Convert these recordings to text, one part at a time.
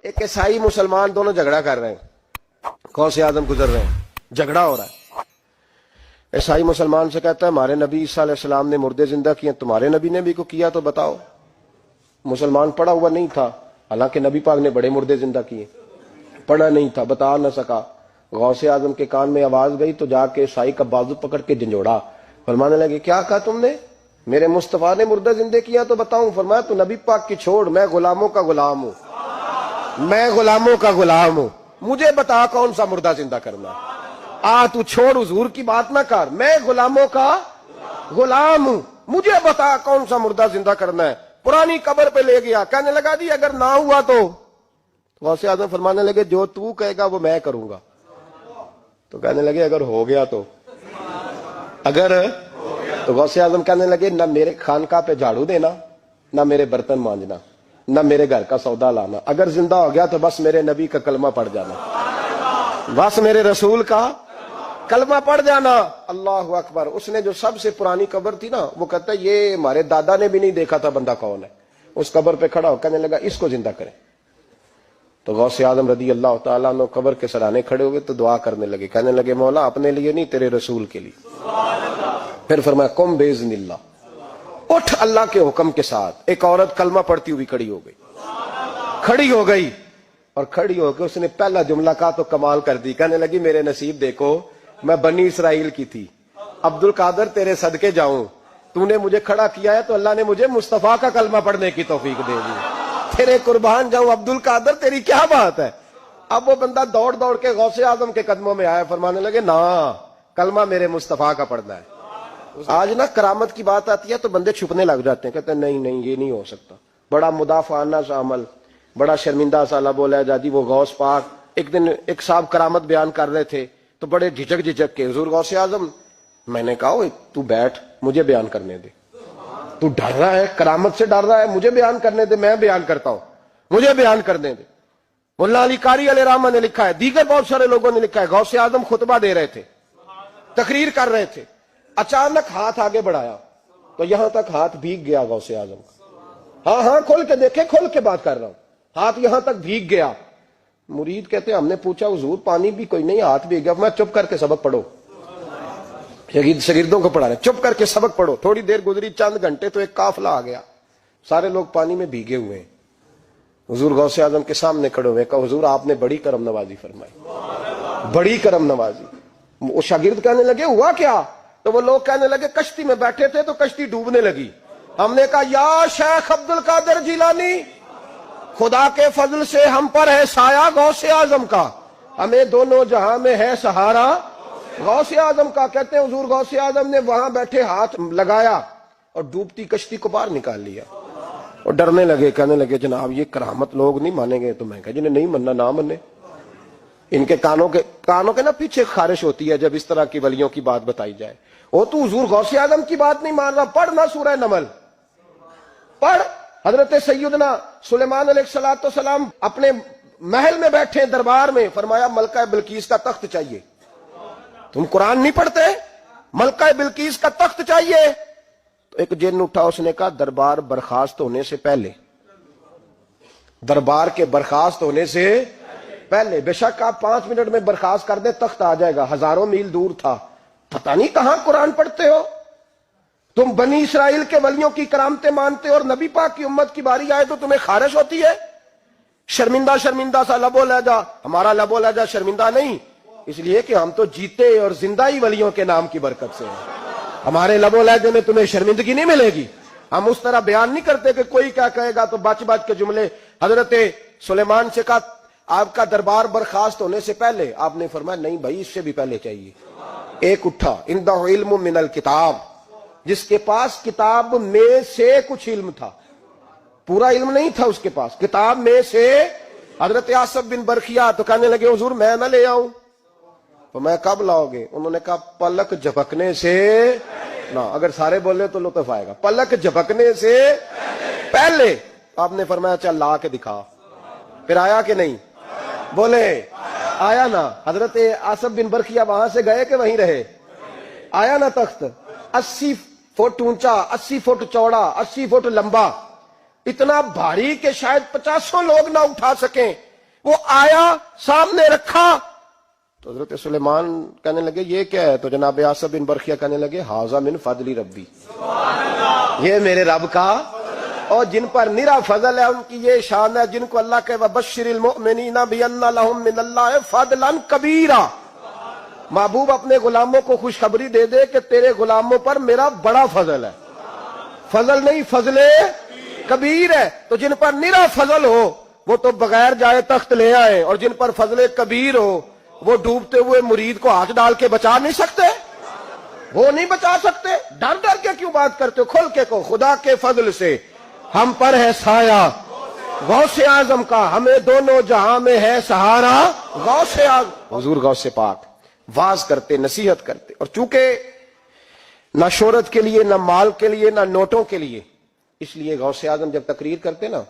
ایک عیسائی مسلمان دونوں جھگڑا کر رہے ہیں، غوث اعظم گزر رہے ہیں، جھگڑا ہو رہا ہے۔ عیسائی مسلمان سے کہتا ہے ہمارے نبی عیسیٰ علیہ السلام نے مردے زندہ کیے، تمہارے نبی نے بھی کو کیا تو بتاؤ۔ مسلمان پڑھا ہوا نہیں تھا، حالانکہ نبی پاک نے بڑے مردے زندہ کیے، پڑھا نہیں تھا، بتا نہ سکا۔ غوث اعظم کے کان میں آواز گئی تو جا کے عیسائی کا بازو پکڑ کے جھنجھوڑا، فرمانے لگے کیا کہا تم نے؟ میرے مصطفیٰ نے مردہ زندہ کیا تو بتاؤں؟ فرمایا تو نبی پاک کی چھوڑ، میں غلاموں کا غلام ہوں، میں غلاموں کا غلام ہوں، مجھے بتا کون سا مردہ زندہ کرنا ہے۔ تو چھوڑ حضور کی بات نہ کر، میں غلاموں کا غلام ہوں، مجھے بتا کون سا مردہ زندہ کرنا ہے۔ پرانی قبر پہ لے گیا، کہنے لگا جی اگر نہ ہوا تو غوث اعظم فرمانے لگے جو تو کہے گا وہ میں کروں گا۔ تو کہنے لگے اگر ہو گیا تو تو غوث اعظم کہنے لگے نہ میرے خانقاہ پہ جھاڑو دینا، نہ میرے برتن مانجنا، نہ میرے گھر کا سودا لانا، اگر زندہ ہو گیا تو بس میرے نبی کا کلمہ پڑھ جانا، بس میرے رسول کا کلمہ پڑھ جانا۔ اللہ اکبر۔ اس نے جو سب سے پرانی قبر تھی نا، وہ کہتا ہے یہ ہمارے دادا نے بھی نہیں دیکھا تھا بندہ کون ہے۔ اس قبر پہ کھڑا ہو کہنے لگا اس کو زندہ کریں۔ تو غوث اعظم رضی اللہ تعالیٰ عنہ قبر کے سرانے کھڑے ہوئے تو دعا کرنے لگے، کہنے لگے مولا اپنے لیے نہیں تیرے رسول کے لیے۔ پھر فرمایا قم باذن اللہ، اٹھ اللہ کے حکم کے ساتھ۔ ایک عورت کلمہ پڑھتی ہوئی کھڑی ہو گئی اور کھڑی ہو کے اس نے پہلا جملہ کہا تو کمال کر دی، کہنے لگی میرے نصیب دیکھو میں بنی اسرائیل کی تھی، عبد القادر تیرے صدقے جاؤں، تو نے مجھے کھڑا کیا ہے تو اللہ نے مجھے مصطفیٰ کا کلمہ پڑھنے کی توفیق دے دی، تیرے قربان جاؤں عبد القادر، تیری کیا بات ہے۔ اب وہ بندہ دوڑ دوڑ کے غوث اعظم کے قدموں میں آیا، فرمانے لگے نا کلمہ میرے مصطفیٰ کا پڑھنا ہے۔ آج نا کرامت کی بات آتی ہے تو بندے چھپنے لگ جاتے ہیں، کہتے ہیں نہیں نہیں یہ نہیں ہو سکتا، بڑا مدافعانہ سا عمل، بڑا شرمندہ سا بولا جاتی۔ وہ غوث پاک ایک دن ایک صاحب کرامت بیان کر رہے تھے تو بڑے جھجک کے حضور غوث اعظم، میں نے کہا تو بیٹھ مجھے بیان کرنے دے، تو ڈر رہا ہے کرامت سے ڈر رہا ہے، مجھے بیان کرنے دے، میں بیان کرتا ہوں، مجھے بیان کرنے دے۔ ملا علی قاری علیہ رحمہ نے لکھا ہے، دیگر بہت سارے لوگوں نے لکھا ہے، غوث اعظم خطبہ دے رہے تھے، تقریر کر رہے تھے، اچانک ہاتھ آگے بڑھایا تو یہاں تک ہاتھ بھیگ گیا غوث اعظم کا۔ ہاں کھول کے دیکھے، کھول کے بات کر رہا ہوں، ہاتھ یہاں تک بھیگ گیا۔ مرید کہتے ہم نے پوچھا حضور پانی بھی کوئی نہیں، ہاتھ بھیگ گیا۔ میں چپ کر کے سبق پڑھو، شاگردوں کو پڑھا رہے، چپ کر کے سبق پڑھو۔ تھوڑی دیر گزری، چند گھنٹے تو ایک قافلہ آ گیا، سارے لوگ پانی میں بھیگے ہوئے ہیں، حضور غوث اعظم کے سامنے کھڑے ہوئے، کہا حضور آپ نے بڑی کرم نوازی فرمائی، بڑی کرم نوازی۔ وہ شاگرد کہنے لگے ہوا کیا؟ تو وہ لوگ کہنے لگے کشتی میں بیٹھے تھے تو کشتی ڈوبنے لگی، ہم نے کہا یا شیخ عبد القادر جیلانی، خدا کے فضل سے ہم پر ہے سایہ غوث اعظم کا، ہمیں دونوں جہاں میں ہے سہارا غوث اعظم کا۔ کہتے ہیں حضور غوث اعظم نے وہاں بیٹھے ہاتھ لگایا اور ڈوبتی کشتی کو باہر نکال لیا، اور ڈرنے لگے، کہنے لگے جناب یہ کرامت لوگ نہیں مانیں گے۔ تو میں کہا جنہیں نہیں ماننا نہ مانے، ان کے کانوں کے نا پیچھے خارش ہوتی ہے جب اس طرح کی ولیوں کی بات بتائی جائے۔ وہ تو حضور غوث اعظم کی بات نہیں مان رہا، پڑھنا سورہ نمل پڑھ۔ حضرت سیدنا سلیمان علیہ السلام اپنے محل میں بیٹھے دربار میں، فرمایا ملکہ بلقیس کا تخت چاہیے۔ تم قرآن نہیں پڑھتے؟ ملکہ بلقیس کا تخت چاہیے۔ تو ایک جن اٹھا، اس نے کہا دربار برخاست ہونے سے پہلے، دربار کے برخاست ہونے سے پہلے، بے شک آپ 5 منٹ میں برخاست کر دیں تخت آ جائے گا، ہزاروں میل دور تھا، پتہ نہیں کہاں قرآن پڑھتے ہو تم۔ بنی اسرائیل کے ولیوں کی کرامتیں مانتے اور نبی پاک کی امت کی باری آئے تو تمہیں خارش ہوتی ہے؟ شرمندہ سا لب و لہجہ۔ ہمارا لب و لہجہ شرمندہ نہیں، اس لیے کہ ہم تو جیتے اور زندہ ہی ولیوں کے نام کی برکت سے ہیں، ہمارے لب و لہجے میں تمہیں شرمندگی نہیں ملے گی۔ ہم اس طرح بیان نہیں کرتے کہ کوئی کیا کہے گا تو بچ کے جملے۔ حضرت سلیمان سے کہا آپ کا دربار برخاست ہونے سے پہلے، آپ نے فرمایا نہیں بھائی اس سے بھی پہلے چاہیے۔ ایک اٹھا، عندہ علم من الکتاب، جس کے پاس کتاب میں سے کچھ علم تھا، پورا علم نہیں تھا اس کے پاس، کتاب میں سے۔ حضرت آصف بن برخیا تو کہنے لگے حضور میں نہ لے آؤں؟ تو میں کب لاؤ گے؟ انہوں نے کہا پلک جھپکنے سے نہ، اگر سارے بولے تو لطف آئے گا، پلک جھپکنے سے پہلے۔ آپ نے فرمایا چل لا کے دکھا۔ پھر آیا کہ نہیں؟ بولے آیا نا۔ حضرت آصف بن برخیا وہاں سے گئے کہ وہیں رہے؟ آیا نا تخت، 80 فٹ اونچا، 80 فٹ چوڑا، 80 فٹ لمبا، اتنا بھاری کہ شاید 50 لوگ نہ اٹھا سکیں۔ وہ آیا سامنے رکھا تو حضرت سلیمان کہنے لگے یہ کیا ہے؟ تو جناب آصف بن برخیہ کہنے لگے ھذا من فضل ربی، یہ میرے رب کا، اور جن پر نرا فضل ہے ان کی یہ شان ہے جن کو اللہ کے وبشر المؤمنین بان لهم من اللہ فضلا کبیرا، محبوب اپنے غلاموں کو خوشخبری دے دے کہ تیرے غلاموں پر میرا بڑا فضل ہے، فضل نہیں فضل کبیر ہے۔ تو جن پر نرا فضل ہو وہ تو بغیر جائے تخت لے آئے، اور جن پر فضل کبیر ہو وہ ڈوبتے ہوئے مرید کو ہاتھ ڈال کے بچا نہیں سکتے، وہ نہیں بچا سکتے۔ ڈر ڈر کے کیوں بات کرتے ہو؟ کھول کے کہو خدا کے فضل سے ہم پر ہے سایہ غوث اعظم کا، ہمیں دونوں جہاں میں ہے سہارا غوث اعظم۔ حضور غوث پاک واز کرتے، نصیحت کرتے، اور چونکہ نہ شہرت کے لیے، نہ مال کے لیے، نہ نوٹوں کے لیے، اس لیے غوث اعظم جب تقریر کرتے نا،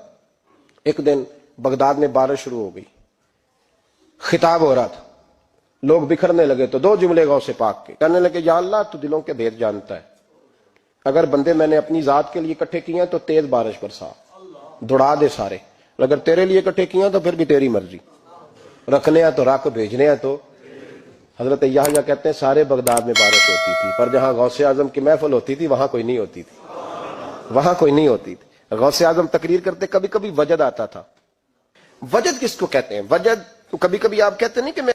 ایک دن بغداد میں بارش شروع ہو گئی، خطاب ہو رہا تھا، لوگ بکھرنے لگے تو دو جملے غوث پاک کے، کہنے لگے یا اللہ تو دلوں کے بھید جانتا ہے، اگر بندے میں نے اپنی ذات کے لیے اکٹھے کیے ہیں تو تیز بارش برسا، دوڑا دے سارے، اور اگر تیرے لیے اکٹھے کیے ہیں تو پھر بھی تیری مرضی، رکھنے ہیں تو رکھ، بھیجنے ہیں تو۔ حضرت یحییٰ کہتے ہیں سارے بغداد میں بارش ہوتی تھی، پر جہاں غوث اعظم کی محفل ہوتی تھی وہاں کوئی نہیں ہوتی تھی، وہاں کوئی نہیں ہوتی تھی۔ غوث اعظم تقریر کرتے کبھی کبھی وجد آتا تھا۔ وجد کس کو کہتے ہیں؟ وجد کبھی کبھی آپ کہتے نہیں کہ میں